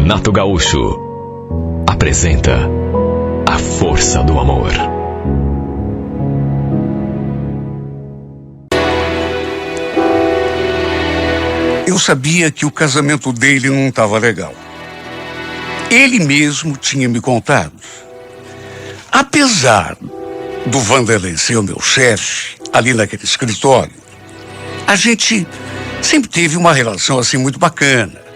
Renato Gaúcho apresenta A Força do Amor. Eu sabia que o casamento dele não estava legal. Ele mesmo tinha me contado. Apesar do Vanderlei ser o meu chefe, ali naquele escritório, a gente sempre teve uma relação assim muito bacana.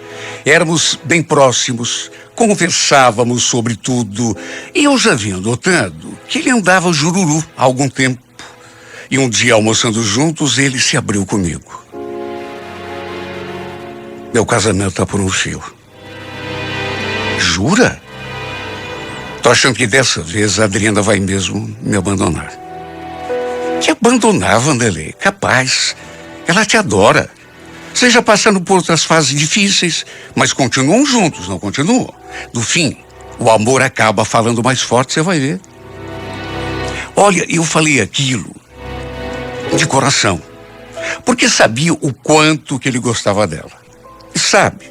Éramos bem próximos, conversávamos sobre tudo. E eu já vinha notando que ele andava jururu há algum tempo. E um dia, almoçando juntos, ele se abriu comigo. Meu casamento está por um fio. Jura? Tô achando que dessa vez a Adriana vai mesmo me abandonar. Que abandonar, Vanderlei? Capaz. Ela te adora. Vocês já passaram por outras fases difíceis, mas continuam juntos, não continuam? No fim, o amor acaba falando mais forte, você vai ver. Olha, eu falei aquilo de coração, porque sabia o quanto que ele gostava dela. E sabe,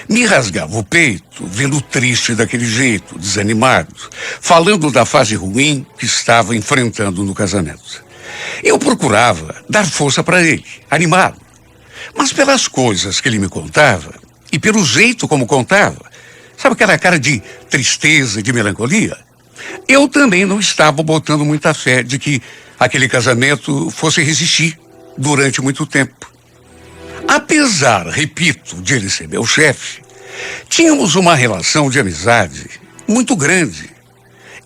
me rasgava o peito, vê-lo triste daquele jeito, desanimado, falando da fase ruim que estava enfrentando no casamento. Eu procurava dar força para ele, animá-lo. Mas pelas coisas que ele me contava, e pelo jeito como contava, sabe aquela cara de tristeza, de melancolia? Eu também não estava botando muita fé de que aquele casamento fosse resistir durante muito tempo. Apesar, repito, de ele ser meu chefe, tínhamos uma relação de amizade muito grande.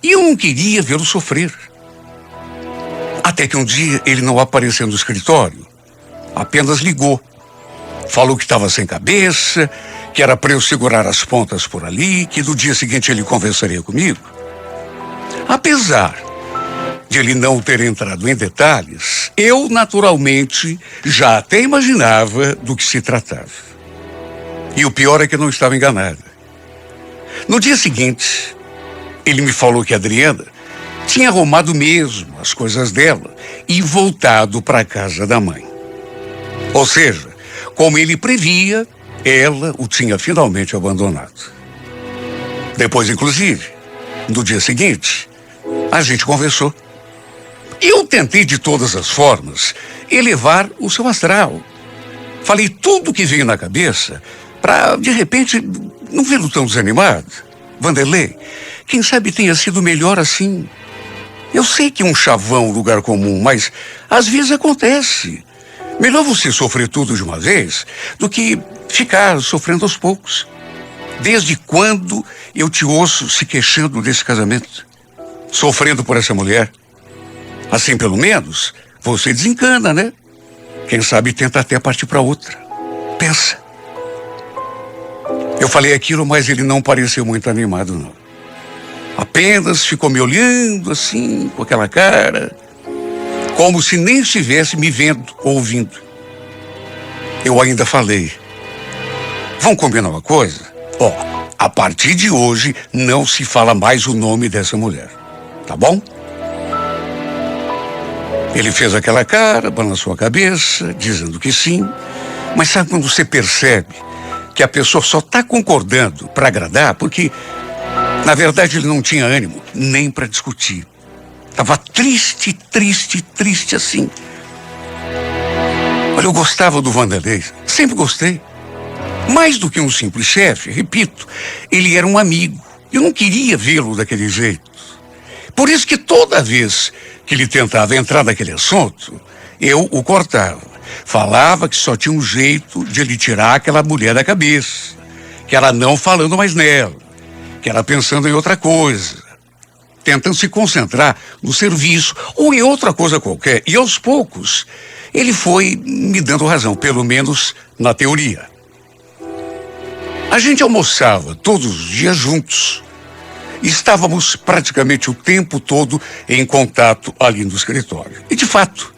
E eu não queria vê-lo sofrer. Até que um dia ele não apareceu no escritório, apenas ligou. Falou que estava sem cabeça, que era para eu segurar as pontas por ali, que no dia seguinte ele conversaria comigo. Apesar de ele não ter entrado em detalhes, eu naturalmente já até imaginava do que se tratava. E o pior é que eu não estava enganada. No dia seguinte, ele me falou que a Adriana tinha arrumado mesmo as coisas dela e voltado para a casa da mãe. Ou seja, como ele previa, ela o tinha finalmente abandonado. Depois, inclusive, no dia seguinte, a gente conversou. Eu tentei de todas as formas elevar o seu astral. Falei tudo que veio na cabeça para, de repente, não vê-lo tão desanimado. Vanderlei, quem sabe tenha sido melhor assim. Eu sei que um chavão é um lugar comum, mas às vezes acontece. Melhor você sofrer tudo de uma vez do que ficar sofrendo aos poucos. Desde quando eu te ouço se queixando desse casamento? Sofrendo por essa mulher? Assim, pelo menos, você desencana, né? Quem sabe tenta até partir para outra. Pensa. Eu falei aquilo, mas ele não pareceu muito animado, não. Apenas ficou me olhando assim, com aquela cara, como se nem estivesse me vendo, ouvindo. Eu ainda falei, vamos combinar uma coisa? Ó, a partir de hoje não se fala mais o nome dessa mulher, tá bom? Ele fez aquela cara, balançou a cabeça, dizendo que sim, mas sabe quando você percebe que a pessoa só está concordando para agradar, porque, na verdade, ele não tinha ânimo nem para discutir. Estava triste, triste, triste assim. Olha, eu gostava do Vanderlei, sempre gostei. Mais do que um simples chefe, repito, ele era um amigo. Eu não queria vê-lo daquele jeito. Por isso que toda vez que ele tentava entrar naquele assunto, eu o cortava. Falava que só tinha um jeito de ele tirar aquela mulher da cabeça. Que era não falando mais nela. Que era pensando em outra coisa. Tentando se concentrar no serviço ou em outra coisa qualquer. E aos poucos, ele foi me dando razão, pelo menos na teoria. A gente almoçava todos os dias juntos. Estávamos praticamente o tempo todo em contato ali no escritório. E, de fato,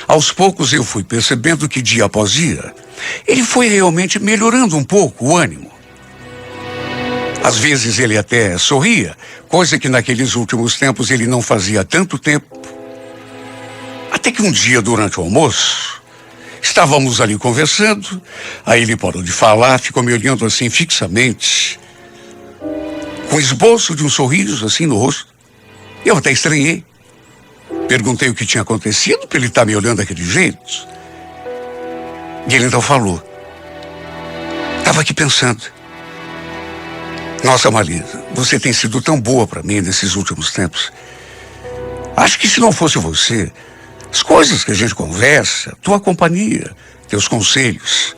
aos poucos eu fui percebendo que dia após dia, ele foi realmente melhorando um pouco o ânimo. Às vezes ele até sorria, coisa que naqueles últimos tempos ele não fazia há tanto tempo. Até que um dia, durante o almoço, estávamos ali conversando, aí ele parou de falar, ficou me olhando assim fixamente, com esboço de um sorriso assim no rosto. Eu até estranhei. Perguntei o que tinha acontecido para ele estar me olhando daquele jeito. E ele então falou. Estava aqui pensando. Nossa, Marisa, você tem sido tão boa para mim nesses últimos tempos. Acho que se não fosse você, as coisas que a gente conversa, tua companhia, teus conselhos,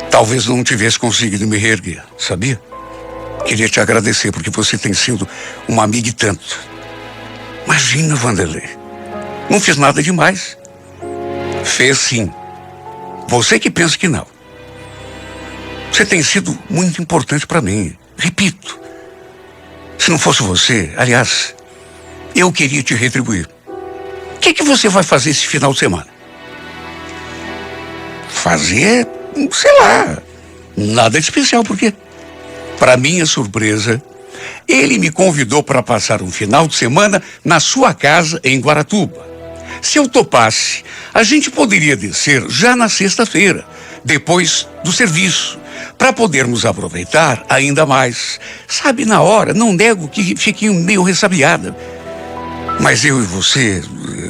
talvez não tivesse conseguido me reerguer, sabia? Queria te agradecer porque você tem sido uma amiga e tanto. Imagina, Vanderlei, não fiz nada demais. Fez sim. Você que pensa que não. Você tem sido muito importante para mim. Repito, se não fosse você, aliás, eu queria te retribuir. O que você vai fazer esse final de semana? Fazer, sei lá, nada de especial, porque, para minha surpresa, ele me convidou para passar um final de semana na sua casa em Guaratuba. Se eu topasse, a gente poderia descer já na sexta-feira, depois do serviço, para podermos aproveitar ainda mais. Sabe, na hora, não nego que fiquei meio ressabiada. Mas eu e você,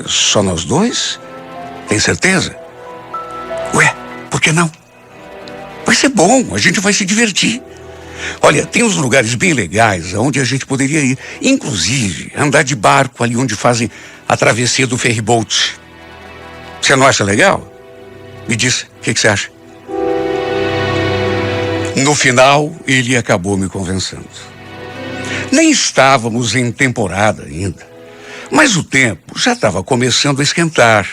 só nós dois? Tem certeza? Ué, por que não? Vai ser bom, a gente vai se divertir. Olha, tem uns lugares bem legais onde a gente poderia ir. Inclusive, andar de barco ali onde fazem a travessia do ferryboat. Você não acha legal? Me diz, o que você acha? No final, ele acabou me convencendo. Nem estávamos em temporada ainda, mas o tempo já estava começando a esquentar,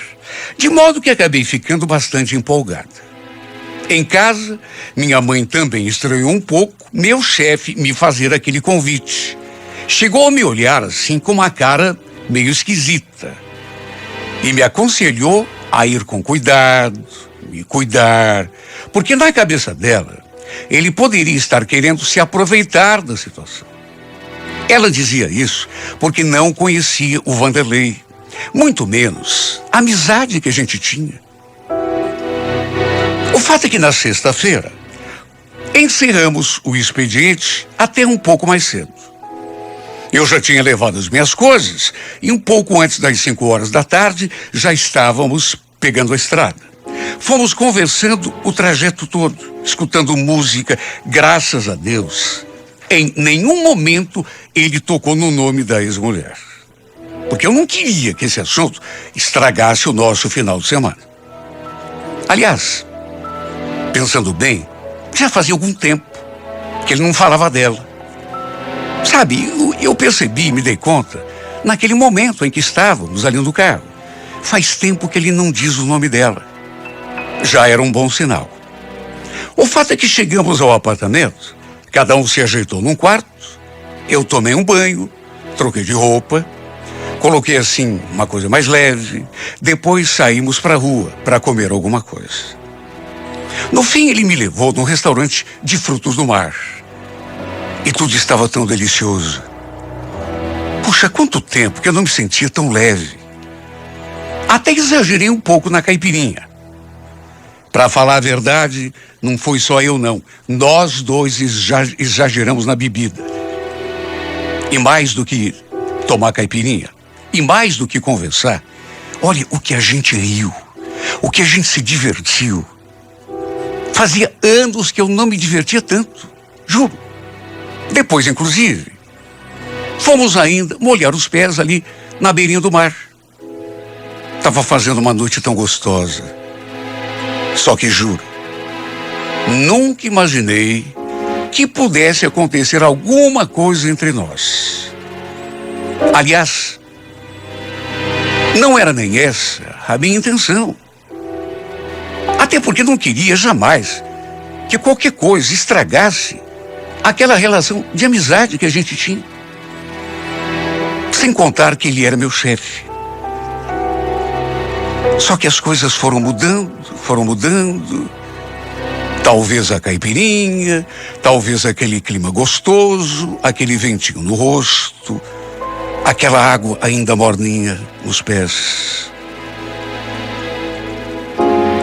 de modo que acabei ficando bastante empolgada. Em casa, minha mãe também estranhou um pouco meu chefe me fazer aquele convite. Chegou a me olhar assim com uma cara meio esquisita e me aconselhou a ir com cuidado, me cuidar, porque na cabeça dela, ele poderia estar querendo se aproveitar da situação. Ela dizia isso porque não conhecia o Vanderlei, muito menos a amizade que a gente tinha. O fato é que na sexta-feira, encerramos o expediente até um pouco mais cedo. Eu já tinha levado as minhas coisas e um pouco antes das 5 horas da tarde já estávamos pegando a estrada. Fomos conversando o trajeto todo, escutando música, graças a Deus. Em nenhum momento ele tocou no nome da ex-mulher. Porque eu não queria que esse assunto estragasse o nosso final de semana. Aliás, pensando bem, já fazia algum tempo que ele não falava dela. Sabe, eu percebi, me dei conta, naquele momento em que estávamos ali no carro. Faz tempo que ele não diz o nome dela. Já era um bom sinal. O fato é que chegamos ao apartamento, cada um se ajeitou num quarto, eu tomei um banho, troquei de roupa, coloquei assim uma coisa mais leve, depois saímos para a rua para comer alguma coisa. No fim, ele me levou num restaurante de frutos do mar. E tudo estava tão delicioso. Puxa, quanto tempo que eu não me sentia tão leve. Até exagerei um pouco na caipirinha. Para falar a verdade, não foi só eu não. Nós dois exageramos na bebida. E mais do que tomar caipirinha, e mais do que conversar, olha o que a gente riu, o que a gente se divertiu. Fazia anos que eu não me divertia tanto, juro. Depois, inclusive, fomos ainda molhar os pés ali na beirinha do mar. Estava fazendo uma noite tão gostosa. Só que juro, nunca imaginei que pudesse acontecer alguma coisa entre nós. Aliás, não era nem essa a minha intenção. Até porque não queria jamais que qualquer coisa estragasse aquela relação de amizade que a gente tinha. Sem contar que ele era meu chefe. Só que as coisas foram mudando. Talvez a caipirinha, talvez aquele clima gostoso, aquele ventinho no rosto, aquela água ainda morninha nos pés.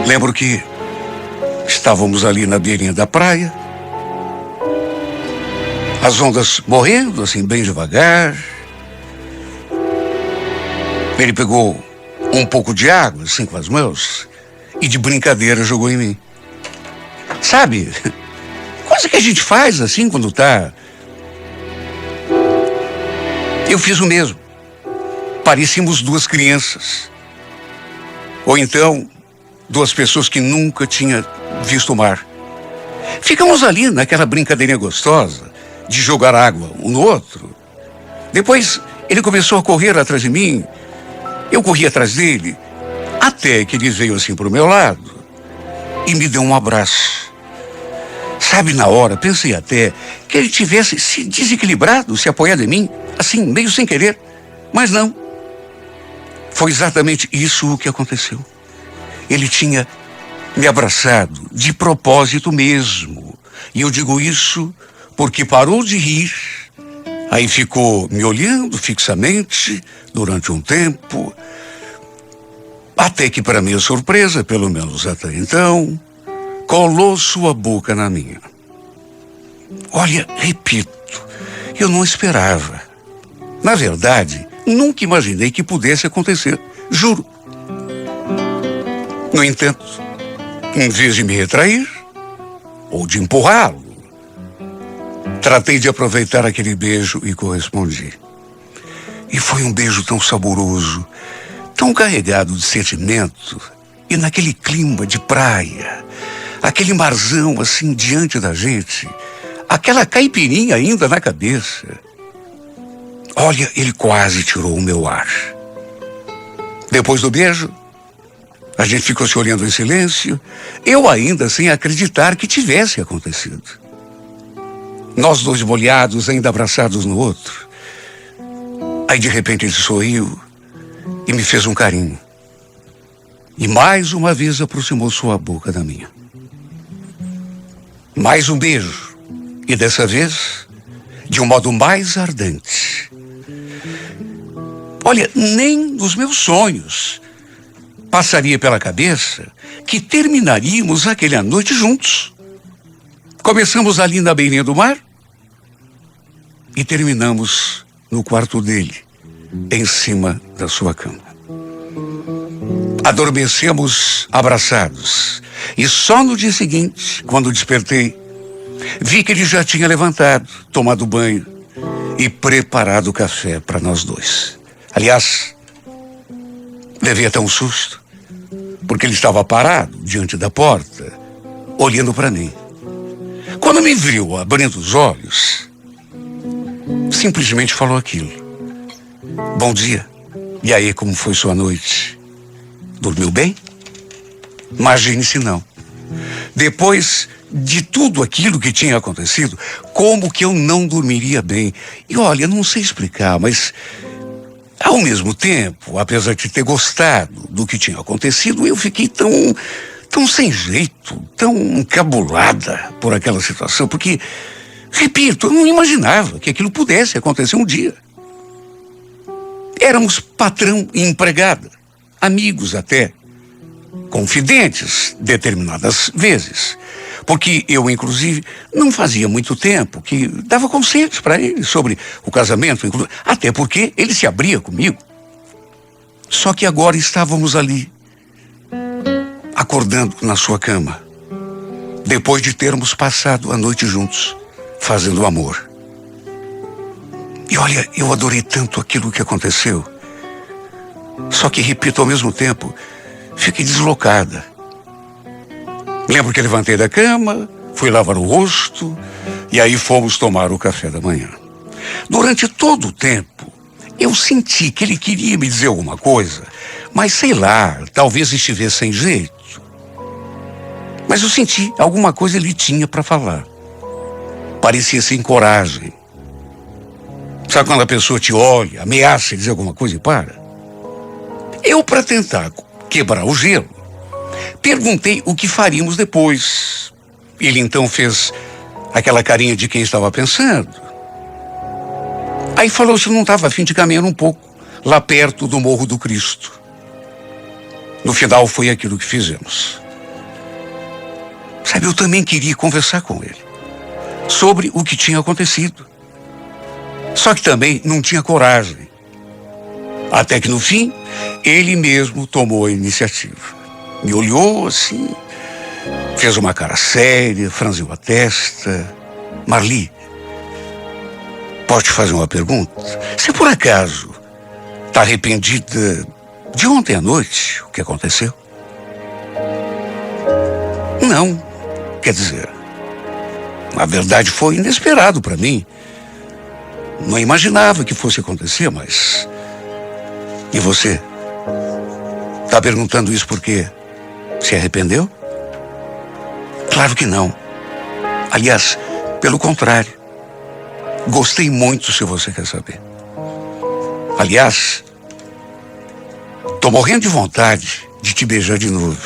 Lembro que estávamos ali na beirinha da praia. As ondas morrendo, assim, bem devagar. Ele pegou um pouco de água, assim, com as mãos, e de brincadeira jogou em mim. Sabe, coisa que a gente faz, assim, quando tá... Eu fiz o mesmo. Parecíamos duas crianças. Ou então, duas pessoas que nunca tinham visto o mar. Ficamos ali naquela brincadeirinha gostosa de jogar água um no outro. Depois, ele começou a correr atrás de mim. Eu corri atrás dele, até que ele veio assim pro meu lado e me deu um abraço. Sabe, na hora, pensei até que ele tivesse se desequilibrado, se apoiado em mim, assim, meio sem querer. Mas não. Foi exatamente isso o que aconteceu. Ele tinha me abraçado de propósito mesmo. E eu digo isso porque parou de rir. Aí ficou me olhando fixamente durante um tempo, até que, para minha surpresa, pelo menos até então, colou sua boca na minha. Olha, repito, eu não esperava. Na verdade, nunca imaginei que pudesse acontecer, juro. No entanto, em vez de me retrair ou de empurrá-lo, tratei de aproveitar aquele beijo e correspondi. E foi um beijo tão saboroso, tão carregado de sentimento, e naquele clima de praia, aquele marzão assim diante da gente, aquela caipirinha ainda na cabeça. Olha, ele quase tirou o meu ar. Depois do beijo, a gente ficou se olhando em silêncio, eu ainda sem acreditar que tivesse acontecido. Nós dois molhados, ainda abraçados no outro. Aí, de repente, ele sorriu e me fez um carinho. E mais uma vez aproximou sua boca da minha. Mais um beijo. E dessa vez, de um modo mais ardente. Olha, nem nos meus sonhos passaria pela cabeça que terminaríamos aquela noite juntos. Começamos ali na beirinha do mar e terminamos no quarto dele, em cima da sua cama. Adormecemos abraçados e só no dia seguinte, quando despertei, vi que ele já tinha levantado, tomado banho e preparado o café para nós dois. Aliás, levei até um susto, porque ele estava parado diante da porta, olhando para mim. Quando me viu abrindo os olhos, simplesmente falou aquilo. Bom dia. E aí, como foi sua noite? Dormiu bem? Imagine se não. Depois de tudo aquilo que tinha acontecido, como que eu não dormiria bem? E olha, não sei explicar, mas ao mesmo tempo, apesar de ter gostado do que tinha acontecido, eu fiquei tão sem jeito, tão encabulada por aquela situação, porque, repito, eu não imaginava que aquilo pudesse acontecer um dia. Éramos patrão e empregada, amigos até, confidentes determinadas vezes, porque eu, inclusive, não fazia muito tempo que dava conselhos para ele sobre o casamento, até porque ele se abria comigo. Só que agora estávamos ali, acordando na sua cama, depois de termos passado a noite juntos, fazendo amor. E olha, eu adorei tanto aquilo que aconteceu. Só que, repito, ao mesmo tempo, fiquei deslocada. Lembro que levantei da cama, fui lavar o rosto, e aí fomos tomar o café da manhã. Durante todo o tempo, eu senti que ele queria me dizer alguma coisa, mas sei lá, talvez estivesse sem jeito. Mas eu senti alguma coisa ele tinha para falar. Parecia sem coragem. Sabe quando a pessoa te olha, ameaça dizer alguma coisa e para? Eu, para tentar quebrar o gelo, perguntei o que faríamos depois. Ele então fez aquela carinha de quem estava pensando. Aí falou se não estava a fim de caminhar um pouco, lá perto do Morro do Cristo. No final foi aquilo que fizemos. Sabe, eu também queria conversar com ele. sobre o que tinha acontecido. Só que também não tinha coragem. Até que no fim, ele mesmo tomou a iniciativa. Me olhou assim, fez uma cara séria, franziu a testa. Marli, posso te fazer uma pergunta? Você por acaso está arrependida de ontem à noite, o que aconteceu? Não, quer dizer, na verdade foi inesperado para mim. Não imaginava que fosse acontecer, mas... E você? Está perguntando isso porque se arrependeu? Claro que não. Aliás, pelo contrário. Gostei muito, se você quer saber. Aliás, tô morrendo de vontade de te beijar de novo.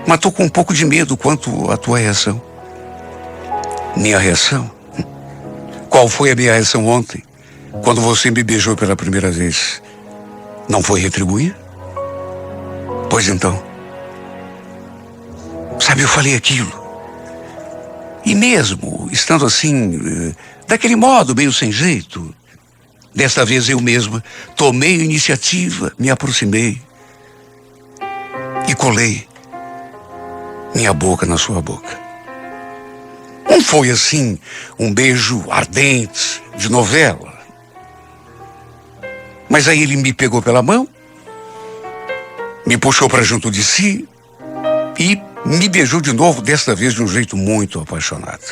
Mas tô com um pouco de medo quanto à tua reação. Minha reação? Qual foi a minha reação ontem, quando você me beijou pela primeira vez? Não foi retribuir? Pois então. Sabe, eu falei aquilo. E mesmo estando assim, daquele modo, meio sem jeito, desta vez eu mesma tomei a iniciativa, me aproximei e colei minha boca na sua boca. Não foi assim um beijo ardente, de novela. Mas aí ele me pegou pela mão, me puxou para junto de si e me beijou de novo, desta vez de um jeito muito apaixonado.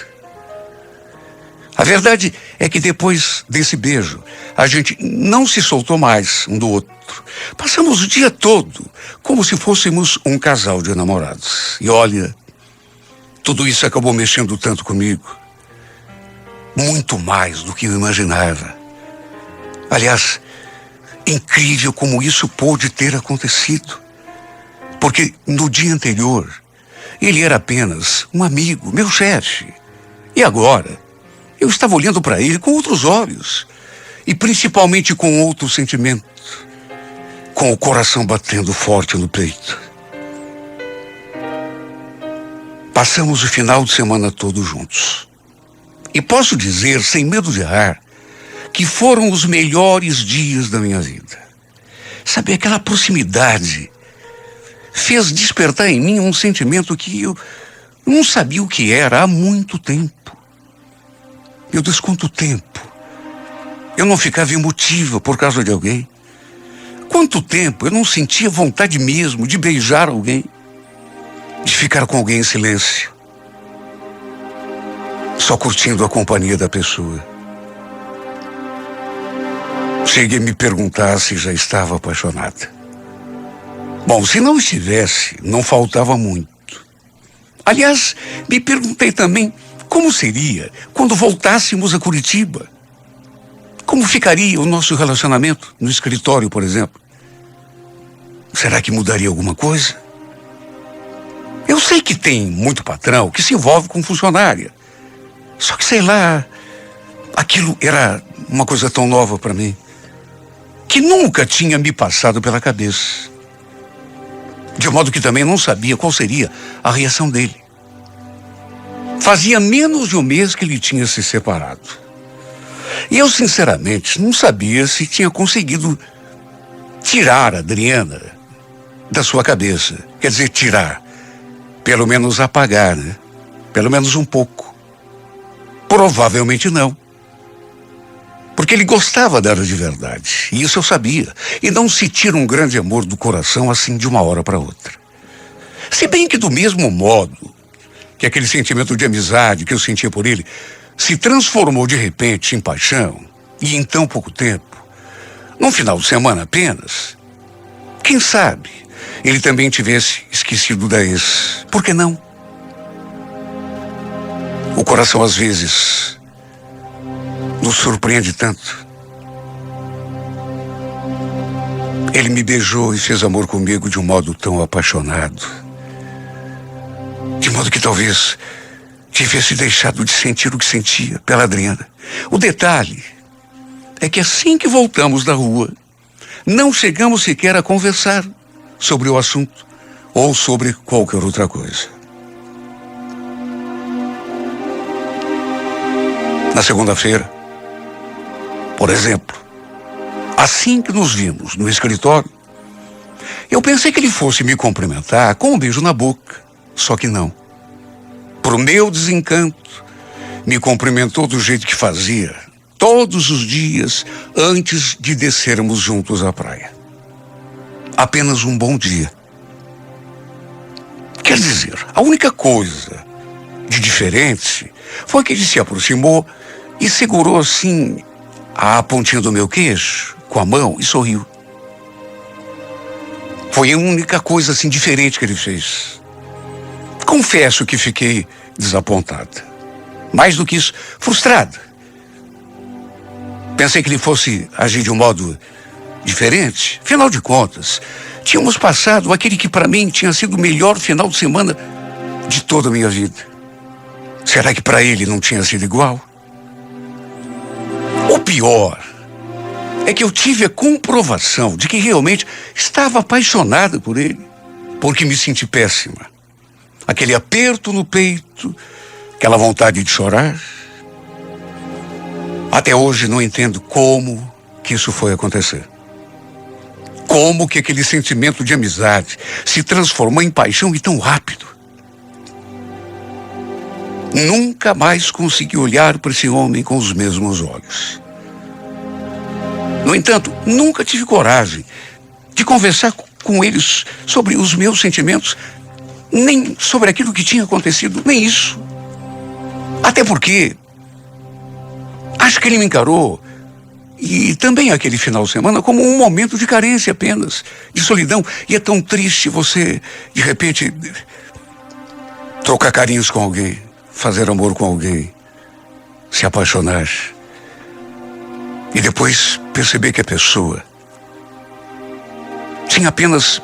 A verdade é que depois desse beijo, a gente não se soltou mais um do outro. Passamos o dia todo como se fôssemos um casal de namorados. E olha, tudo isso acabou mexendo tanto comigo. Muito mais do que eu imaginava. Aliás, incrível como isso pôde ter acontecido. Porque no dia anterior, ele era apenas um amigo, meu chefe. E agora, eu estava olhando para ele com outros olhos. E principalmente com outro sentimento. Com o coração batendo forte no peito. Passamos o final de semana todo juntos. E posso dizer, sem medo de errar, que foram os melhores dias da minha vida. Sabe, aquela proximidade fez despertar em mim um sentimento que eu não sabia o que era há muito tempo. Meu Deus, quanto tempo eu não ficava emotiva por causa de alguém. Quanto tempo eu não sentia vontade mesmo de beijar alguém, de ficar com alguém em silêncio, só curtindo a companhia da pessoa. Cheguei a me perguntar se já estava apaixonada. Bom, se não estivesse, não faltava muito. Aliás, me perguntei também como seria quando voltássemos a Curitiba. Como ficaria o nosso relacionamento no escritório, por exemplo? Será que mudaria alguma coisa? Eu sei que tem muito patrão que se envolve com funcionária. Só que, sei lá, aquilo era uma coisa tão nova para mim, que nunca tinha me passado pela cabeça. De modo que também não sabia qual seria a reação dele. Fazia menos de um mês que ele tinha se separado. E eu, sinceramente, não sabia se tinha conseguido tirar a Adriana da sua cabeça. Quer dizer, tirar. Pelo menos apagar, né? Pelo menos um pouco. Provavelmente não. Porque ele gostava dela de verdade. E isso eu sabia. E não se tira um grande amor do coração assim de uma hora para outra. Se bem que do mesmo modo que aquele sentimento de amizade que eu sentia por ele se transformou de repente em paixão, e em tão pouco tempo, num final de semana apenas, quem sabe ele também tivesse esquecido da ex. Por que não? O coração às vezes nos surpreende tanto. Ele me beijou e fez amor comigo de um modo tão apaixonado. De modo que talvez tivesse deixado de sentir o que sentia pela Adriana. O detalhe é que assim que voltamos da rua, não chegamos sequer a conversar sobre o assunto ou sobre qualquer outra coisa. Na segunda-feira, por exemplo, assim que nos vimos no escritório, eu pensei que ele fosse me cumprimentar com um beijo na boca, só que não. Pro meu desencanto, me cumprimentou do jeito que fazia todos os dias antes de descermos juntos à praia. Apenas um bom dia. Quer dizer, a única coisa de diferente foi que ele se aproximou e segurou assim a pontinha do meu queixo com a mão e sorriu. Foi a única coisa assim diferente que ele fez. Confesso que fiquei desapontada. Mais do que isso, frustrada. Pensei que ele fosse agir de um modo diferente. Afinal de contas, tínhamos passado aquele que para mim tinha sido o melhor final de semana de toda a minha vida. Será que para ele não tinha sido igual? O pior é que eu tive a comprovação de que realmente estava apaixonada por ele, porque me senti péssima. Aquele aperto no peito, aquela vontade de chorar. Até hoje não entendo como que isso foi acontecer. Como que aquele sentimento de amizade se transformou em paixão e tão rápido. Nunca mais consegui olhar para esse homem com os mesmos olhos. No entanto, nunca tive coragem de conversar com eles sobre os meus sentimentos, nem sobre aquilo que tinha acontecido, nem isso. Até porque acho que ele me encarou, e também aquele final de semana, como um momento de carência apenas, de solidão. E é tão triste você, de repente, trocar carinhos com alguém, fazer amor com alguém, se apaixonar. E depois perceber que a pessoa tinha apenas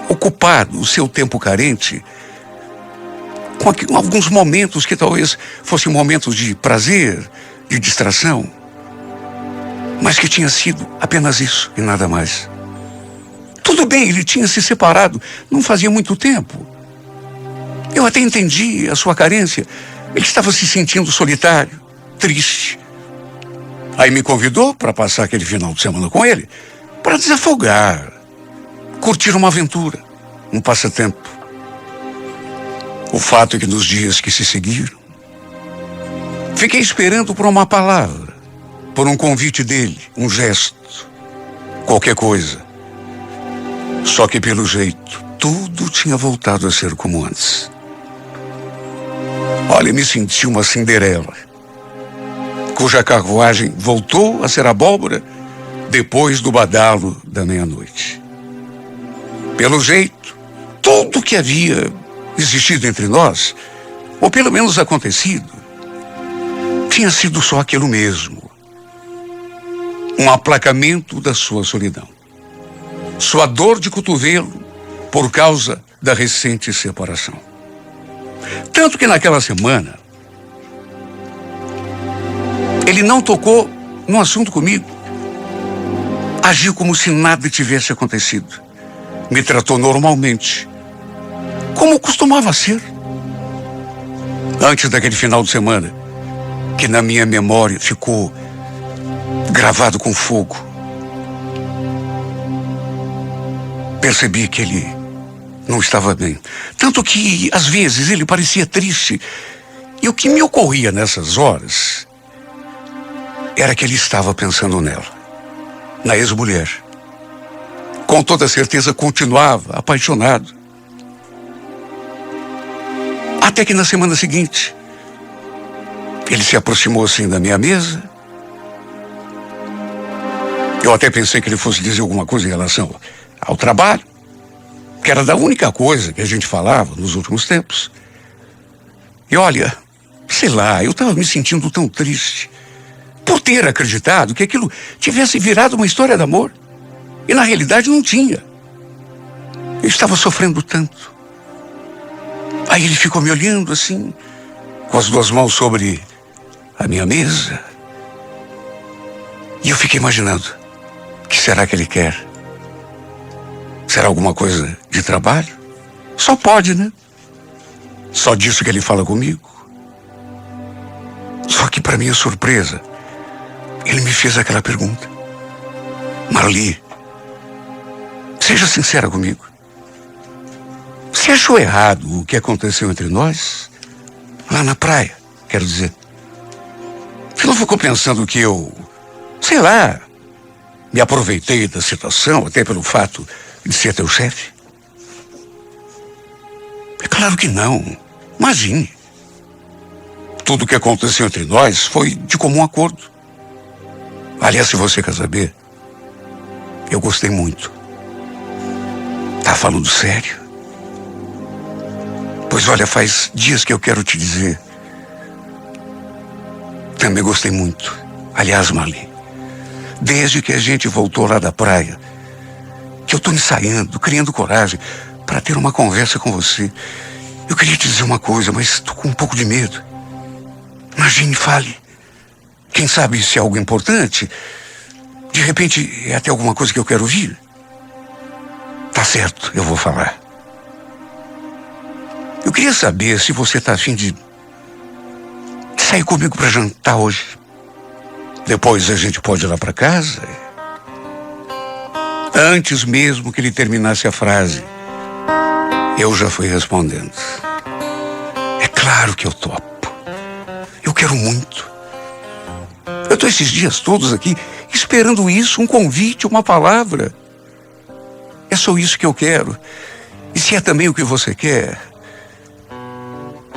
ocupado o seu tempo carente com alguns momentos que talvez fossem momentos de prazer, de distração, mas que tinha sido apenas isso e nada mais. Tudo bem, ele tinha se separado, não fazia muito tempo. Eu até entendi a sua carência. Ele estava se sentindo solitário, triste. Aí me convidou para passar aquele final de semana com ele, para desafogar, curtir uma aventura, um passatempo. O fato é que nos dias que se seguiram, fiquei esperando por uma palavra, por um convite dele, um gesto, qualquer coisa. Só que pelo jeito, tudo tinha voltado a ser como antes. Olha, me senti uma Cinderela, cuja carruagem voltou a ser abóbora depois do badalo da meia-noite. Pelo jeito, tudo que havia existido entre nós, ou pelo menos acontecido, tinha sido só aquilo mesmo. Um aplacamento da sua solidão. Sua dor de cotovelo por causa da recente separação. Tanto que naquela semana, ele não tocou no assunto comigo. Agiu como se nada tivesse acontecido. Me tratou normalmente, como costumava ser. Antes daquele final de semana, que na minha memória ficou gravado com fogo. Percebi que ele não estava bem. Tanto que, às vezes, ele parecia triste. E o que me ocorria nessas horas era que ele estava pensando nela, na ex-mulher. Com toda certeza continuava apaixonado. Até que na semana seguinte, ele se aproximou assim da minha mesa. Eu até pensei que ele fosse dizer alguma coisa em relação ao trabalho, que era da única coisa que a gente falava nos últimos tempos. E olha, sei lá, eu estava me sentindo tão triste por ter acreditado que aquilo tivesse virado uma história de amor. E na realidade não tinha. Eu estava sofrendo tanto. Aí ele ficou me olhando assim, com as duas mãos sobre a minha mesa. E eu fiquei imaginando, o que será que ele quer? Será alguma coisa de trabalho? Só pode, né? Só disso que ele fala comigo. Só que, para minha surpresa, ele me fez aquela pergunta. Marli, seja sincera comigo. Você achou errado o que aconteceu entre nós? Lá na praia, quero dizer. Você não ficou pensando que eu, sei lá, me aproveitei da situação, até pelo fato de ser teu chefe? É claro que não. Imagine. Tudo o que aconteceu entre nós foi de comum acordo. Aliás, se você quer saber, eu gostei muito. Tá falando sério? Pois olha, faz dias que eu quero te dizer. Também gostei muito. Aliás, Marli, desde que a gente voltou lá da praia, que eu tô ensaiando, criando coragem para ter uma conversa com você. Eu queria te dizer uma coisa, mas tô com um pouco de medo. Imagine, fale. Quem sabe se é algo importante, de repente é até alguma coisa que eu quero ouvir. Tá certo, eu vou falar. Eu queria saber se você tá afim de sair comigo para jantar hoje. Depois a gente pode ir lá para casa. Antes mesmo que ele terminasse a frase, eu já fui respondendo. É claro que eu topo. Eu quero muito. Eu tô esses dias todos aqui esperando isso, um convite, uma palavra. É só isso que eu quero. E se é também o que você quer,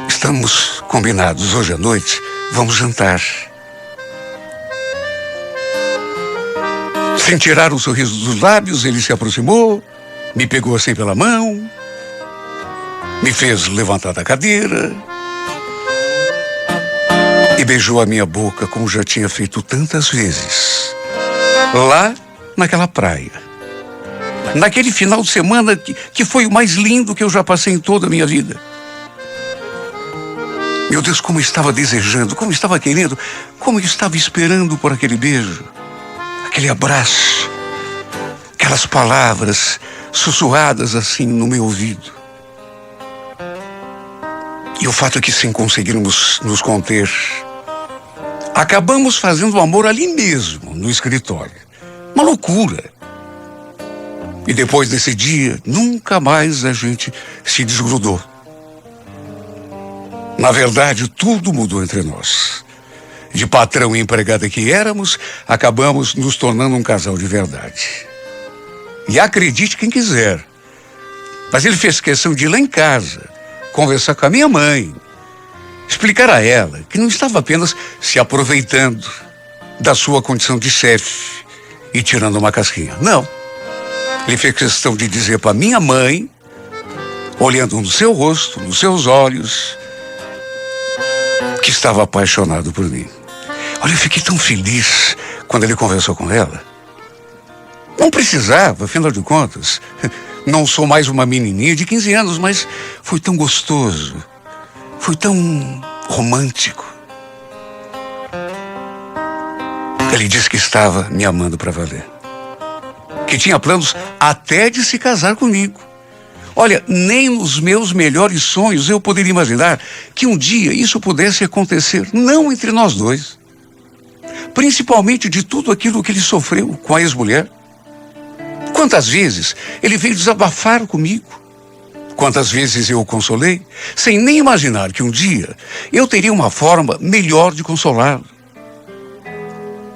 estamos combinados hoje à noite, vamos jantar. Sem tirar o sorriso dos lábios, ele se aproximou, me pegou assim pela mão, me fez levantar da cadeira e beijou a minha boca como já tinha feito tantas vezes. Lá naquela praia. Naquele final de semana que foi o mais lindo que eu já passei em toda a minha vida. Meu Deus, como eu estava desejando, como eu estava querendo, como eu estava esperando por aquele beijo, aquele abraço, aquelas palavras sussurradas assim no meu ouvido. E o fato é que, sem conseguirmos nos conter, acabamos fazendo amor ali mesmo, no escritório. Uma loucura. E depois desse dia, nunca mais a gente se desgrudou. Na verdade, tudo mudou entre nós. De patrão e empregada que éramos, acabamos nos tornando um casal de verdade. E acredite quem quiser, mas ele fez questão de ir lá em casa, conversar com a minha mãe, explicar a ela que não estava apenas se aproveitando da sua condição de chefe e tirando uma casquinha. Não. Ele fez questão de dizer para minha mãe, olhando no seu rosto, nos seus olhos, que estava apaixonado por mim. Olha, eu fiquei tão feliz quando ele conversou com ela. Não precisava, afinal de contas. Não sou mais uma menininha de 15 anos, mas foi tão gostoso. Foi tão romântico. Ele disse que estava me amando para valer. Que tinha planos até de se casar comigo. Olha, nem nos meus melhores sonhos eu poderia imaginar que um dia isso pudesse acontecer, não entre nós dois. Principalmente de tudo aquilo que ele sofreu com a ex-mulher. Quantas vezes ele veio desabafar comigo. Quantas vezes eu o consolei, sem nem imaginar que um dia eu teria uma forma melhor de consolá-lo.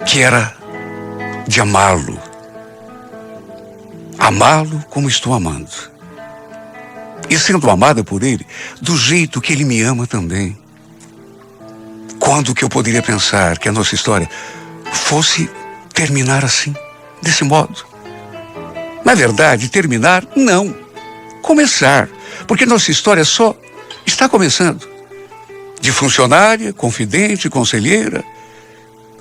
Que era de amá-lo. Amá-lo como estou amando. E sendo amada por ele, do jeito que ele me ama também. Quando que eu poderia pensar que a nossa história fosse terminar assim, desse modo? Na verdade, terminar, não. Começar. Porque nossa história só está começando. De funcionária, confidente, conselheira,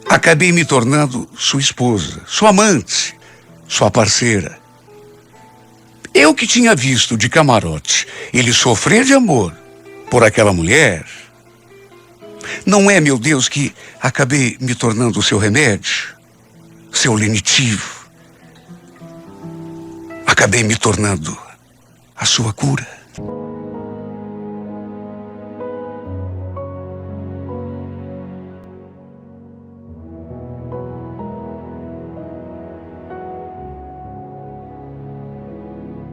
acabei me tornando sua esposa, sua amante, sua parceira. Eu que tinha visto de camarote ele sofrer de amor por aquela mulher, não é, meu Deus, que acabei me tornando o seu remédio, seu lenitivo. Acabei me tornando a sua cura.